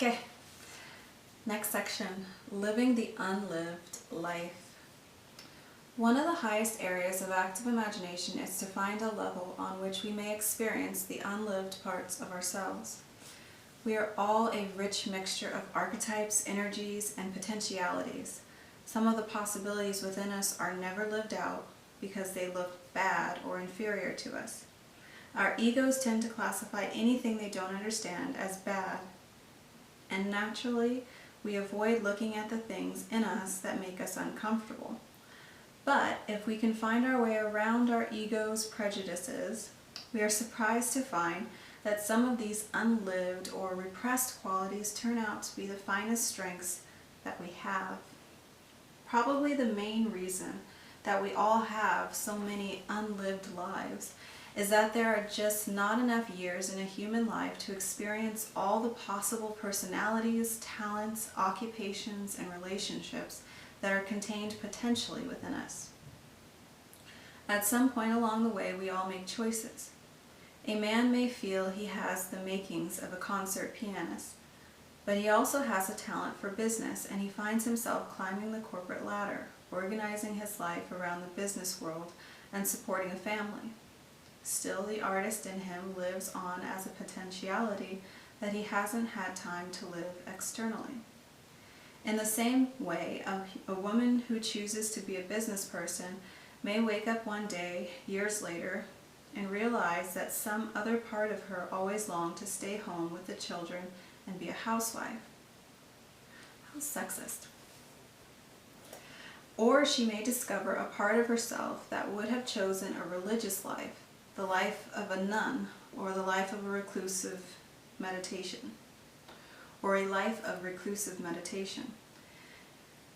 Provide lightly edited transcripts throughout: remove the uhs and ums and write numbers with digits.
Okay, next section, living the unlived life. One of the highest areas of active imagination is to find a level on which we may experience the unlived parts of ourselves. We are all a rich mixture of archetypes, energies, and potentialities. Some of the possibilities within us are never lived out because they look bad or inferior to us. Our egos tend to classify anything they don't understand as bad, and naturally, we avoid looking at the things in us that make us uncomfortable. But if we can find our way around our ego's prejudices, we are surprised to find that some of these unlived or repressed qualities turn out to be the finest strengths that we have. Probably the main reason that we all have so many unlived lives is that there are just not enough years in a human life to experience all the possible personalities, talents, occupations, and relationships that are contained potentially within us. At some point along the way, we all make choices. A man may feel he has the makings of a concert pianist, but he also has a talent for business, and he finds himself climbing the corporate ladder, organizing his life around the business world and supporting a family. Still, the artist in him lives on as a potentiality that he hasn't had time to live externally. In the same way, a woman who chooses to be a business person may wake up one day, years later, and realize that some other part of her always longed to stay home with the children and be a housewife. How sexist. Or she may discover a part of herself that would have chosen a religious life, the life of a nun, or the life of a reclusive meditation, or a life of reclusive meditation.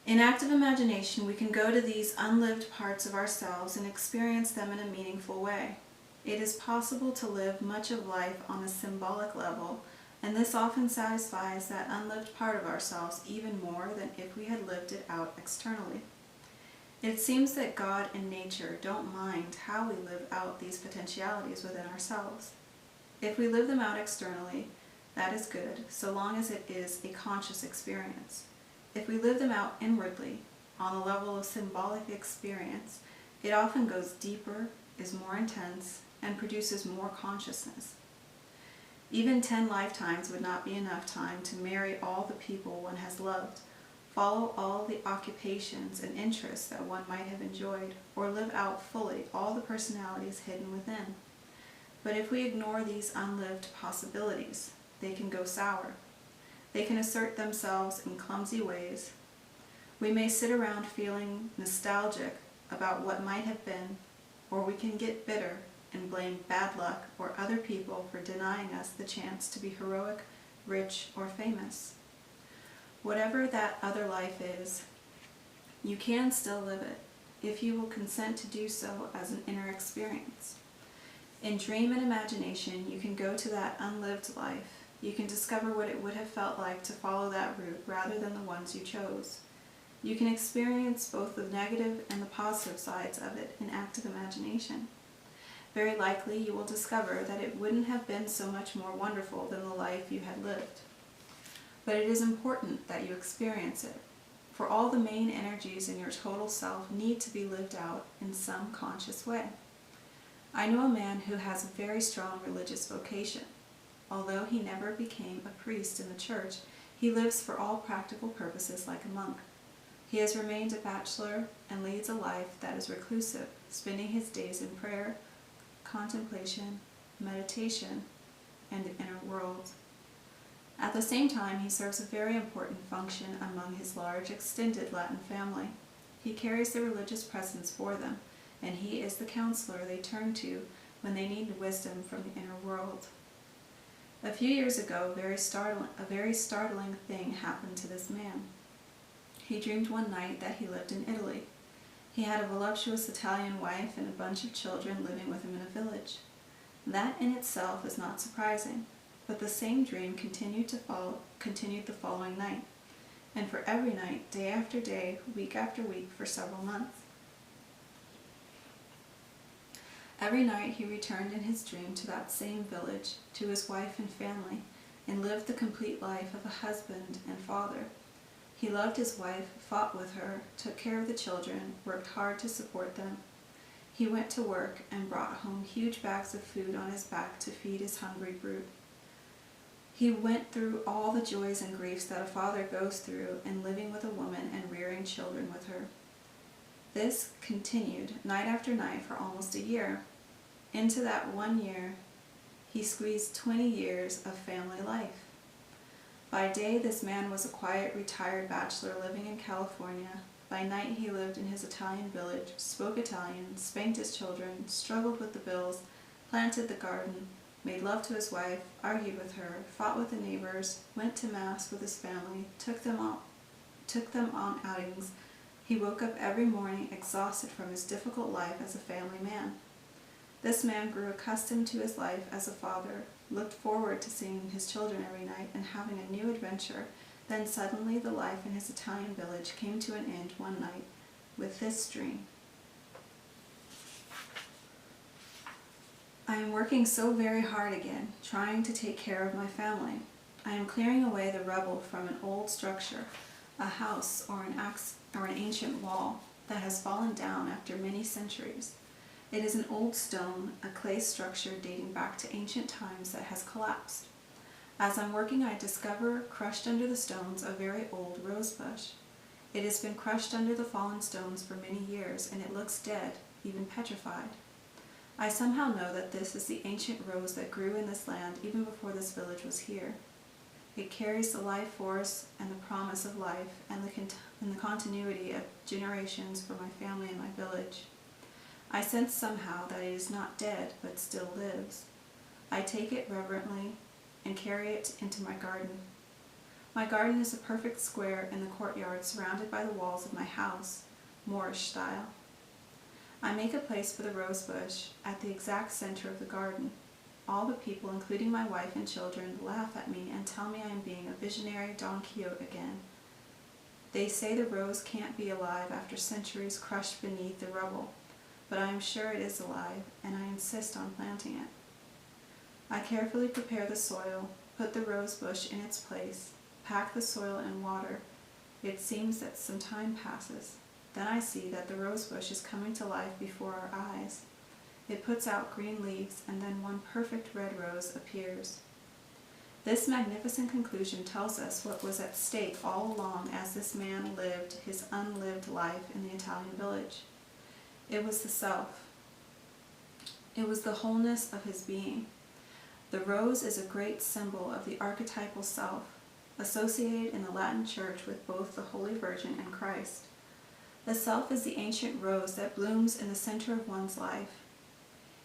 In active imagination, we can go to these unlived parts of ourselves and experience them in a meaningful way. It is possible to live much of life on a symbolic level, and this often satisfies that unlived part of ourselves even more than if we had lived it out externally. It seems that God and nature don't mind how we live out these potentialities within ourselves. If we live them out externally, that is good, so long as it is a conscious experience. If we live them out inwardly, on the level of symbolic experience, it often goes deeper, is more intense, and produces more consciousness. Even 10 lifetimes would not be enough time to marry all the people one has loved, follow all the occupations and interests that one might have enjoyed, or live out fully all the personalities hidden within. But if we ignore these unlived possibilities, they can go sour. They can assert themselves in clumsy ways. We may sit around feeling nostalgic about what might have been, or we can get bitter and blame bad luck or other people for denying us the chance to be heroic, rich, or famous. Whatever that other life is, you can still live it if you will consent to do so as an inner experience. In dream and imagination, you can go to that unlived life. You can discover what it would have felt like to follow that route rather than the ones you chose. You can experience both the negative and the positive sides of it in active imagination. Very likely you will discover that it wouldn't have been so much more wonderful than the life you had lived. But it is important that you experience it, for all the main energies in your total self need to be lived out in some conscious way. I know a man who has a very strong religious vocation. Although he never became a priest in the church, he lives for all practical purposes like a monk. He has remained a bachelor and leads a life that is reclusive, spending his days in prayer, contemplation, meditation, and the inner world. At the same time, he serves a very important function among his large, extended Latin family. He carries the religious presence for them, and he is the counselor they turn to when they need wisdom from the inner world. A few years ago, a very startling thing happened to this man. He dreamed one night that he lived in Italy. He had a voluptuous Italian wife and a bunch of children living with him in a village. That in itself is not surprising, but the same dream continued the following night, and for every night, day after day, week after week, for several months. Every night he returned in his dream to that same village, to his wife and family, and lived the complete life of a husband and father. He loved his wife, fought with her, took care of the children, worked hard to support them. He went to work and brought home huge bags of food on his back to feed his hungry brood. He went through all the joys and griefs that a father goes through in living with a woman and rearing children with her. This continued night after night for almost a year. Into that 1 year, he squeezed 20 years of family life. By day, this man was a quiet, retired bachelor living in California. By night, he lived in his Italian village, spoke Italian, spanked his children, struggled with the bills, planted the garden, made love to his wife, argued with her, fought with the neighbors, went to mass with his family, took them on outings. He woke up every morning exhausted from his difficult life as a family man. This man grew accustomed to his life as a father, looked forward to seeing his children every night and having a new adventure. Then suddenly the life in his Italian village came to an end one night with this dream. I am working so very hard again, trying to take care of my family. I am clearing away the rubble from an old structure, a house or an ancient wall that has fallen down after many centuries. It is an old stone, a clay structure dating back to ancient times that has collapsed. As I'm working, I discover, crushed under the stones, a very old rose bush. It has been crushed under the fallen stones for many years, and it looks dead, even petrified. I somehow know that this is the ancient rose that grew in this land even before this village was here. It carries the life force and the promise of life and the continuity of generations for my family and my village. I sense somehow that it is not dead, but still lives. I take it reverently and carry it into my garden. My garden is a perfect square in the courtyard surrounded by the walls of my house, Moorish style. I make a place for the rose bush at the exact center of the garden. All the people, including my wife and children, laugh at me and tell me I am being a visionary Don Quixote again. They say the rose can't be alive after centuries crushed beneath the rubble, but I am sure it is alive, and I insist on planting it. I carefully prepare the soil, put the rose bush in its place, pack the soil in water. It seems that some time passes. Then I see that the rose bush is coming to life before our eyes. It puts out green leaves, and then one perfect red rose appears. This magnificent conclusion tells us what was at stake all along as this man lived his unlived life in the Italian village. It was the self. It was the wholeness of his being. The rose is a great symbol of the archetypal self, associated in the Latin Church with both the Holy Virgin and Christ. The self is the ancient rose that blooms in the center of one's life.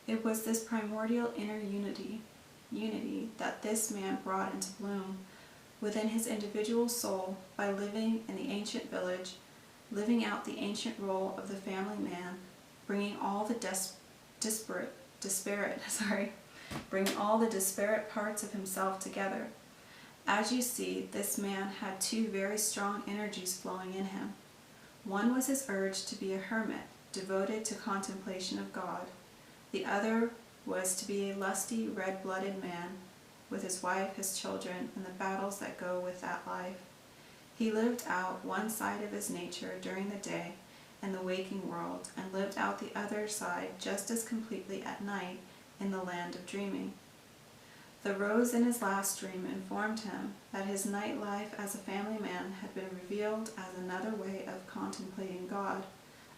It was this primordial inner unity that this man brought into bloom within his individual soul by living in the ancient village, living out the ancient role of the family man, bringing all the disparate parts of himself together. As you see, this man had two very strong energies flowing in him. One was his urge to be a hermit, devoted to contemplation of God. The other was to be a lusty, red-blooded man, with his wife, his children, and the battles that go with that life. He lived out one side of his nature during the day in the waking world, and lived out the other side just as completely at night in the land of dreaming. The rose in his last dream informed him that his night life as a family man had been revealed as another way of contemplating God,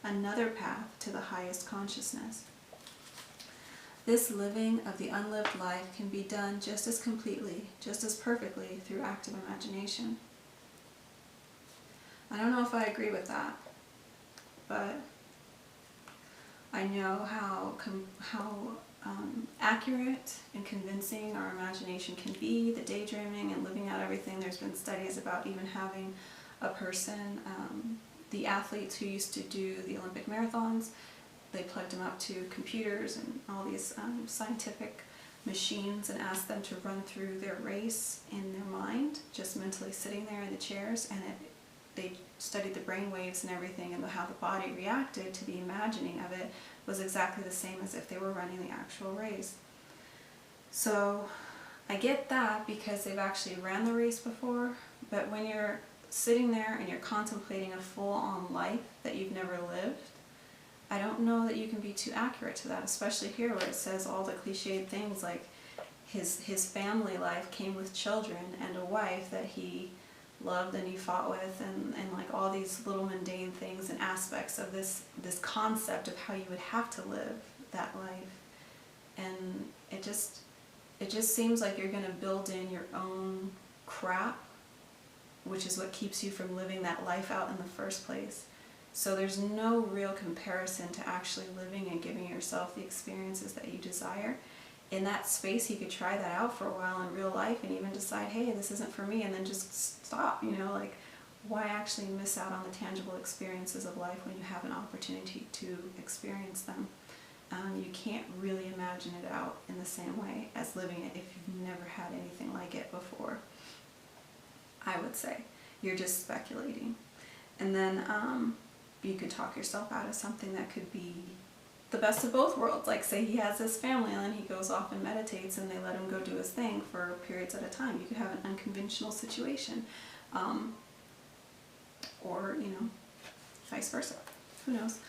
another path to the highest consciousness. This living of the unlived life can be done just as completely, just as perfectly through active imagination. I don't know if I agree with that, but I know how accurate and convincing our imagination can be, the daydreaming and living out everything. There's been studies about even having a person, the athletes who used to do the Olympic marathons, they plugged them up to computers and all these scientific machines and asked them to run through their race in their mind, just mentally sitting there in the chairs, and they studied the brain waves and everything, and how the body reacted to the imagining of it was exactly the same as if they were running the actual race. So I get that because they've actually ran the race before, but when you're sitting there and you're contemplating a full-on life that you've never lived, I don't know that you can be too accurate to that, especially here where it says all the cliched things like his family life came with children and a wife that he loved and he fought with, and like all these little mundane things and aspects of this concept of how you would have to live that life. And it just seems like you're going to build in your own crap, which is what keeps you from living that life out in the first place. So there's no real comparison to actually living and giving yourself the experiences that you desire. In that space, you could try that out for a while in real life and even decide, hey, this isn't for me, and then just stop, you know, like, why actually miss out on the tangible experiences of life when you have an opportunity to experience them? You can't really imagine it out in the same way as living it if you've never had anything like it before, I would say. You're just speculating. And then you could talk yourself out of something that could be the best of both worlds. Like, say he has his family and then he goes off and meditates and they let him go do his thing for periods at a time. You could have an unconventional situation. Or, you know, vice versa. Who knows?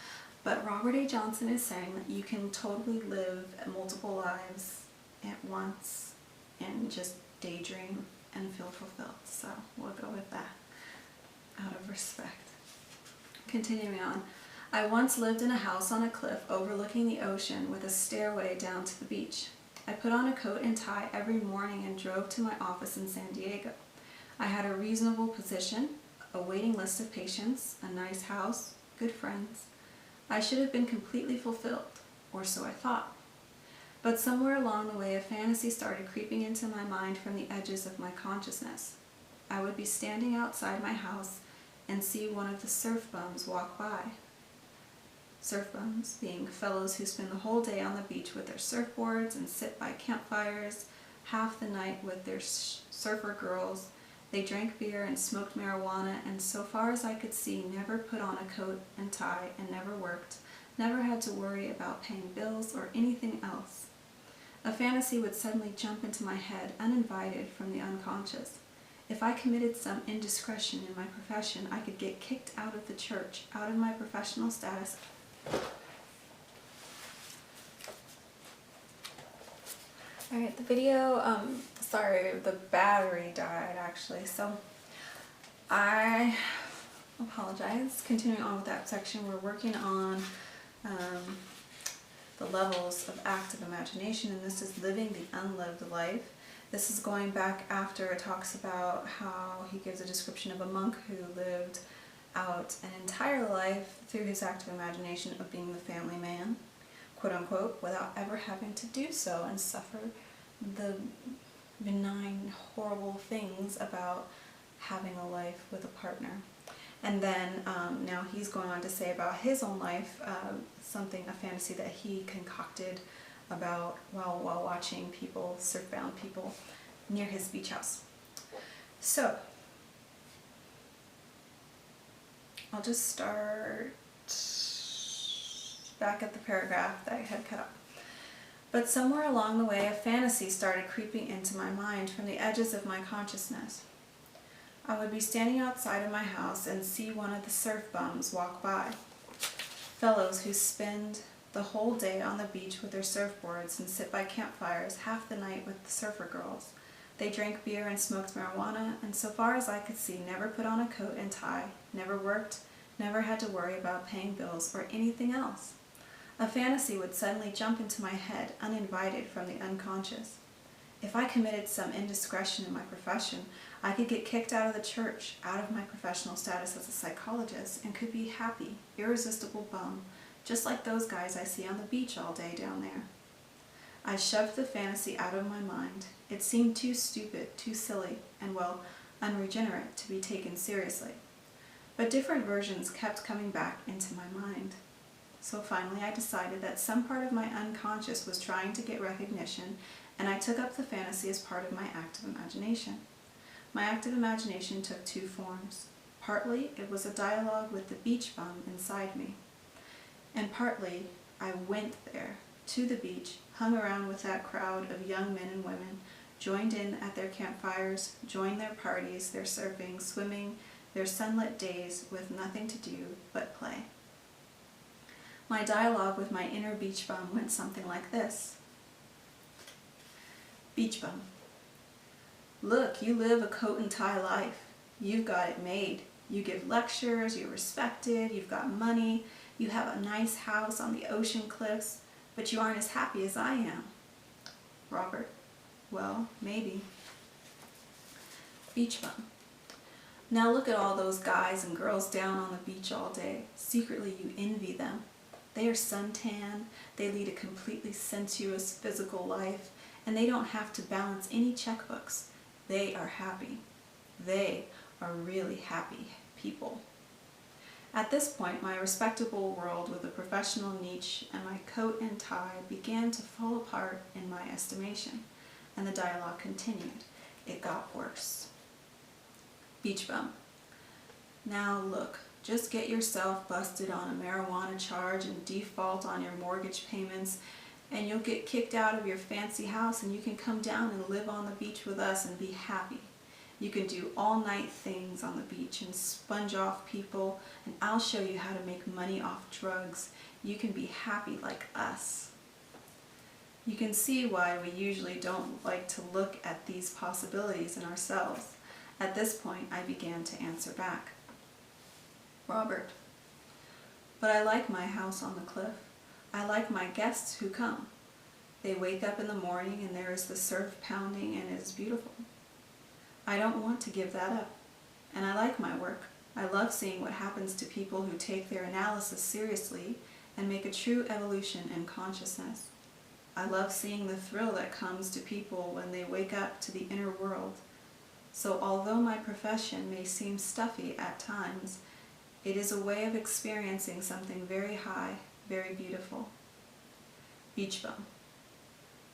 But Robert A. Johnson is saying that you can totally live multiple lives at once and just daydream and feel fulfilled. So we'll go with that out of respect. Continuing on. I once lived in a house on a cliff overlooking the ocean with a stairway down to the beach. I put on a coat and tie every morning and drove to my office in San Diego. I had a reasonable position, a waiting list of patients, a nice house, good friends. I should have been completely fulfilled, or so I thought. But somewhere along the way, a fantasy started creeping into my mind from the edges of my consciousness. I would be standing outside my house and see one of the surf bums walk by. Surf bums being fellows who spend the whole day on the beach with their surfboards and sit by campfires half the night with their surfer girls. They drank beer and smoked marijuana, and so far as I could see, never put on a coat and tie and never worked, never had to worry about paying bills or anything else. A fantasy would suddenly jump into my head, uninvited from the unconscious. If I committed some indiscretion in my profession, I could get kicked out of the church, out of my professional status. Alright, the video, sorry, the battery died actually, so I apologize. Continuing on with that section, we're working on the levels of active imagination, and this is living the unlived life. This is going back after it talks about how he gives a description of a monk who lived out an entire life through his active imagination of being the family man, quote unquote, without ever having to do so and suffer the benign, horrible things about having a life with a partner. And then now he's going on to say about his own life, a fantasy that he concocted about while watching people, surf-bound people, near his beach house. So, I'll just start back at the paragraph that I had cut up. But somewhere along the way, a fantasy started creeping into my mind from the edges of my consciousness. I would be standing outside of my house and see one of the surf bums walk by. Fellows who spend the whole day on the beach with their surfboards and sit by campfires half the night with the surfer girls. They drank beer and smoked marijuana, and so far as I could see, never put on a coat and tie, never worked, never had to worry about paying bills or anything else. A fantasy would suddenly jump into my head, uninvited from the unconscious. If I committed some indiscretion in my profession, I could get kicked out of the church, out of my professional status as a psychologist, and could be happy, irresistible bum, just like those guys I see on the beach all day down there. I shoved the fantasy out of my mind. It seemed too stupid, too silly, and, well, unregenerate to be taken seriously. But different versions kept coming back into my mind. So finally I decided that some part of my unconscious was trying to get recognition, and I took up the fantasy as part of my active imagination. My active imagination took two forms. Partly it was a dialogue with the beach bum inside me, and partly I went there, to the beach, hung around with that crowd of young men and women, joined in at their campfires, joined their parties, their surfing, swimming, their sunlit days with nothing to do but play. My dialogue with my inner beach bum went something like this. Beach bum. Look, you live a coat and tie life. You've got it made. You give lectures, you're respected, you've got money, you have a nice house on the ocean cliffs, but you aren't as happy as I am. Robert. Well, maybe. Beach bum. Now look at all those guys and girls down on the beach all day. Secretly you envy them. They are suntan, they lead a completely sensuous physical life, and they don't have to balance any checkbooks. They are happy. They are really happy people. At this point, my respectable world with a professional niche and my coat and tie began to fall apart in my estimation, and the dialogue continued. It got worse. Beach bum. Now look, just get yourself busted on a marijuana charge and default on your mortgage payments, and you'll get kicked out of your fancy house and you can come down and live on the beach with us and be happy. You can do all-night things on the beach and sponge off people, and I'll show you how to make money off drugs. You can be happy like us. You can see why we usually don't like to look at these possibilities in ourselves. At this point, I began to answer back. Robert. But I like my house on the cliff. I like my guests who come. They wake up in the morning and there is the surf pounding and it is beautiful. I don't want to give that up. And I like my work. I love seeing what happens to people who take their analysis seriously and make a true evolution in consciousness. I love seeing the thrill that comes to people when they wake up to the inner world. So although my profession may seem stuffy at times, it is a way of experiencing something very high, very beautiful. Beach bum.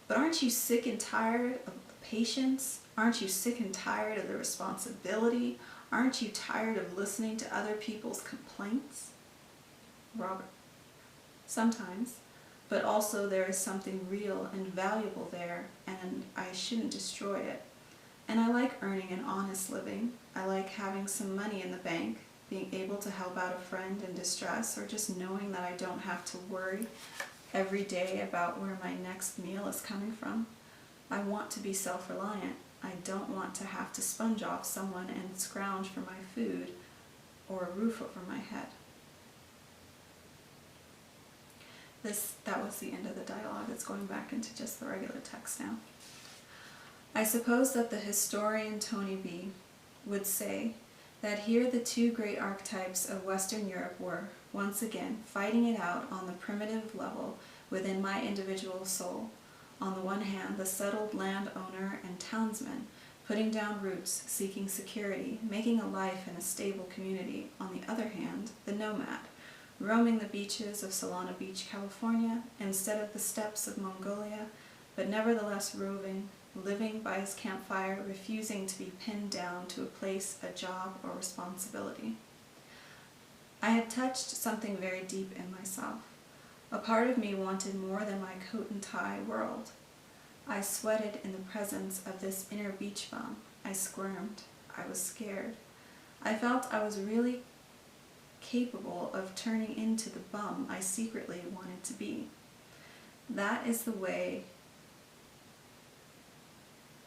But aren't you sick and tired of the patience? Aren't you sick and tired of the responsibility? Aren't you tired of listening to other people's complaints? Robert. Sometimes, but also there is something real and valuable there, and I shouldn't destroy it. And I like earning an honest living. I like having some money in the bank, being able to help out a friend in distress, or just knowing that I don't have to worry every day about where my next meal is coming from. I want to be self-reliant. I don't want to have to sponge off someone and scrounge for my food or a roof over my head. That was the end of the dialogue. It's going back into just the regular text now. I suppose that the historian Tony B. would say that here the two great archetypes of Western Europe were, once again, fighting it out on the primitive level within my individual soul. On the one hand, the settled landowner and townsman, putting down roots, seeking security, making a life in a stable community. On the other hand, the nomad, roaming the beaches of Solana Beach, California, instead of the steppes of Mongolia, but nevertheless roving, living by his campfire, refusing to be pinned down to a place, a job, or responsibility. I had touched something very deep in myself. A part of me wanted more than my coat and tie world. I sweated in the presence of this inner beach bum. I squirmed. I was scared. I felt I was really capable of turning into the bum I secretly wanted to be. That is the way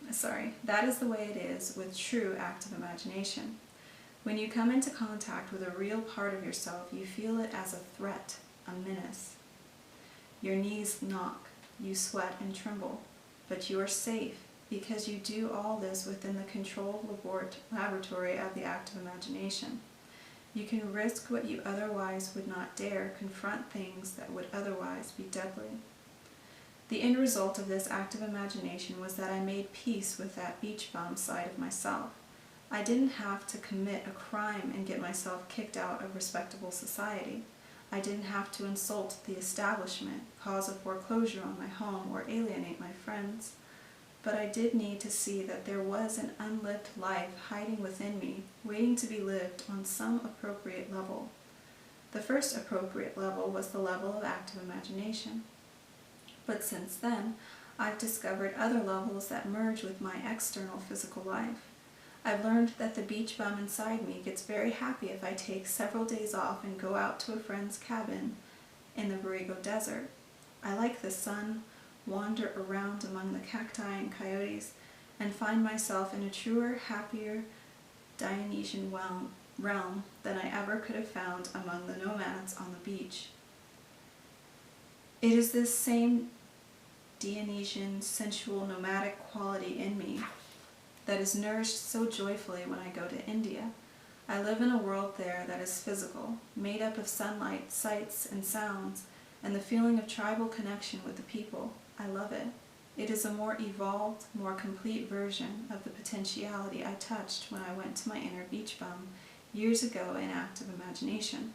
it is with true active imagination. When you come into contact with a real part of yourself, you feel it as a threat, a menace. Your knees knock, you sweat and tremble, but you are safe because you do all this within the controlled laboratory of the active imagination. You can risk what you otherwise would not dare, confront things that would otherwise be deadly. The end result of this active imagination was that I made peace with that beach bum side of myself. I didn't have to commit a crime and get myself kicked out of respectable society. I didn't have to insult the establishment, cause a foreclosure on my home, or alienate my friends. But I did need to see that there was an unlived life hiding within me, waiting to be lived on some appropriate level. The first appropriate level was the level of active imagination. But since then, I've discovered other levels that merge with my external physical life. I've learned that the beach bum inside me gets very happy if I take several days off and go out to a friend's cabin in the Borrego Desert. I like the sun, wander around among the cacti and coyotes, and find myself in a truer, happier Dionysian realm than I ever could have found among the nomads on the beach. It is this same Dionysian, sensual, nomadic quality in me that is nourished so joyfully when I go to India. I live in a world there that is physical, made up of sunlight, sights, and sounds, and the feeling of tribal connection with the people. I love it. It is a more evolved, more complete version of the potentiality I touched when I went to my inner beach bum years ago in active imagination.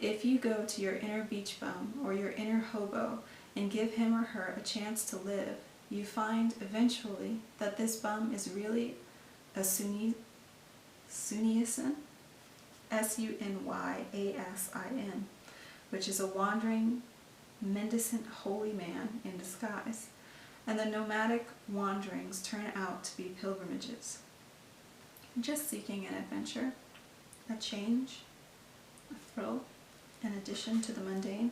If you go to your inner beach bum or your inner hobo and give him or her a chance to live, you find eventually that this bum is really a Sunyasin, Sunyasin, which is a wandering, mendicant holy man in disguise, and the nomadic wanderings turn out to be pilgrimages. Just seeking an adventure, a change, a thrill, in addition to the mundane.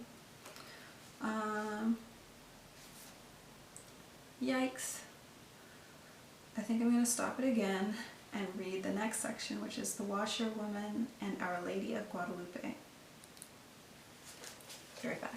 Yikes. I think I'm going to stop it again and read the next section, which is the Washerwoman and Our Lady of Guadalupe. Be right back.